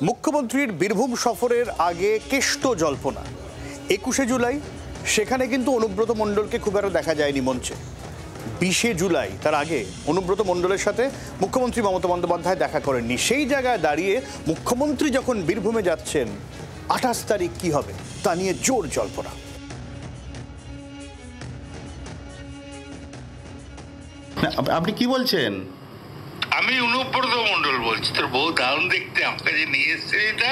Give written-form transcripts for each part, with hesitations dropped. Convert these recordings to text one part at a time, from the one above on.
মুখ্যমন্ত্রীর বীরভূম সফরের আগে কেষ্ট জল্পনা 21শে জুলাই, সেখানে কিন্তু অনুব্রত মণ্ডলকে খুব একটা দেখা যায়নি মঞ্চে। 20শে জুলাই, তার আগে অনুব্রত মণ্ডলের সাথে মুখ্যমন্ত্রী মমতা বন্দ্যোপাধ্যায় দেখা করেননি। সেই জায়গায় দাঁড়িয়ে মুখ্যমন্ত্রী যখন বীরভূমে যাচ্ছেন, 28 তারিখ কি হবে তা নিয়ে জোর জল্পনা। আপনি কি বলছেন? আমি অনুব্রত মণ্ডল বলছি। তোর বউ দারুণ দেখতে, আপনাকে যে নিয়ে এসছে এটা।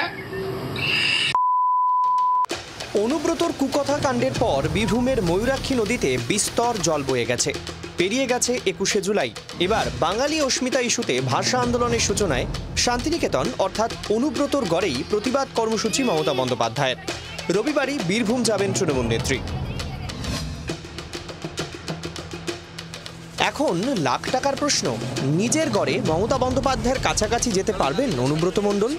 অনুব্রতর কুকথা কাণ্ডের পর বীরভূমের ময়ূরাক্ষী নদীতে বিস্তর জল বয়ে গেছে। পেরিয়ে গেছে 21শে জুলাই। এবার বাঙালি অস্মিতা ইস্যুতে ভাষা আন্দোলনের সূচনায় শান্তিনিকেতন অর্থাৎ অনুব্রতর গড়েই প্রতিবাদ কর্মসূচি মমতা বন্দ্যোপাধ্যায়ের। রবিবারই বীরভূম যাবেন তৃণমূল নেত্রী। এখন লাখ টাকার প্রশ্ন, নিজের গড়ে মমতা বন্দ্যোপাধ্যায়ের কাছাকাছি যেতে পারবেন অনুব্রত মণ্ডল?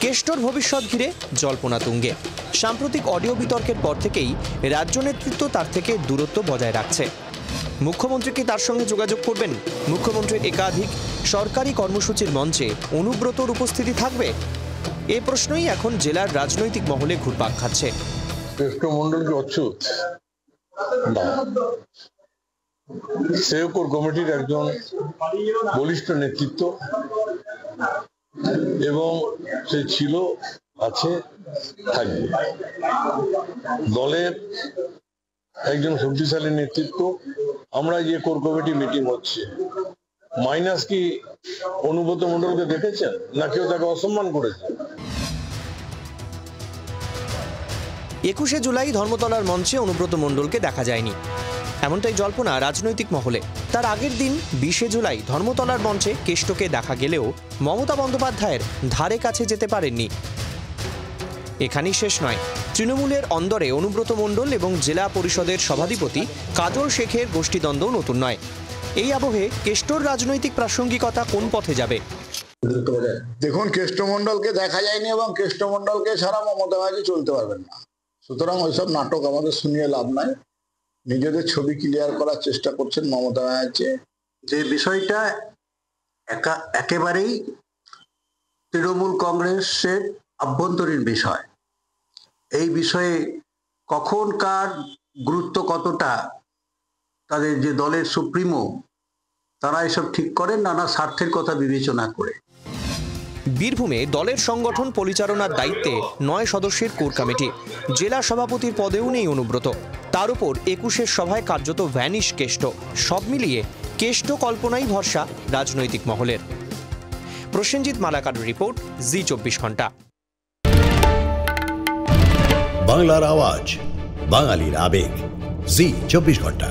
কেষ্টর ভবিষ্যৎ ঘিরে জল্পনা তুঙ্গে। সাম্প্রতিক অডিও বিতর্কের পর থেকেই রাজ্য নেতৃত্ব তার থেকে দূরত্ব বজায় রাখছে। মুখ্যমন্ত্রীকে তার সঙ্গে যোগাযোগ করবেন? মুখ্যমন্ত্রীর একাধিক সরকারি কর্মসূচির মঞ্চে অনুব্রতর উপস্থিতি থাকবে? এই প্রশ্নই এখন জেলার রাজনৈতিক মহলে ঘুরপাক খাচ্ছে। কেষ্ট মণ্ডল কি অচ্যুত? না, সেও কোর কমিটির একজন বলিষ্ঠ নেতৃত্ব এবং সে ছিল, আছে, থাকবে। দলের একজন শক্তিশালী নেতৃত্ব। আমরা যে কোর কমিটি মিটিং হচ্ছে, মাইনাস কি অনুব্রত মণ্ডলকে দেখেছেন, না কেউ তাকে অসম্মান করেছে? 21শে জুলাই ধর্মতলার মঞ্চে অনুব্রত মণ্ডলকে দেখা যায়নি, এমনটাই জল্পনা রাজনৈতিক মহলে। তার আগের দিন 20শে জুলাই ধর্মতলার মঞ্চে কেষ্টকে দেখা গেলেও মমতা বন্দ্যোপাধ্যায়ের ধারে কাছে যেতে পারেননি। এখানেই শেষ নয়, তৃণমূলের অন্দরে অনুব্রত মণ্ডল এবং জেলা পরিষদের সভাধিপতি কাজল শেখের গোষ্ঠীদ্বন্দ্ব নতুন নয়। এই আবহে কেষ্টর রাজনৈতিক প্রাসঙ্গিকতা কোন পথে যাবে? দেখুন, কেষ্ট মণ্ডলকে দেখা যায়নি এবং কেষ্ট মণ্ডলকে ছাড়া মমতা ব্যানার্জি চলতে পারবেন না। সুতরাং ওইসব নাটক আমাদের শুনিয়ে লাভ নাই। নিজেদের ছবি ক্লিয়ার করার চেষ্টা করছেন মমতা ব্যানার্জি। যে বিষয়টা একেবারেই তৃণমূল কংগ্রেসের আভ্যন্তরীণ বিষয়। এই বিষয়ে কখন কার গুরুত্ব কতটা, তাদের যে দলের সুপ্রিমো, তারা এসব ঠিক করেন নানা স্বার্থের কথা বিবেচনা করে। বীরভূমে দলের সংগঠন পরিচালনার দায়িত্বে 9 সদস্যের কোর কমিটি। জেলা সভাপতির পদেও নেই অনুব্রত। তার উপর 21শের সভায় কার্যত ভ্যানিশ কেষ্ট। সব মিলিয়ে কেষ্ট কল্পনাই ভরসা রাজনৈতিক মহলের। প্রসেনজিৎ মালাকার রিপোর্ট, জি 24 ঘন্টা। বাংলার আওয়াজ, বাঙালির আবেগ, জি 24 ঘন্টা।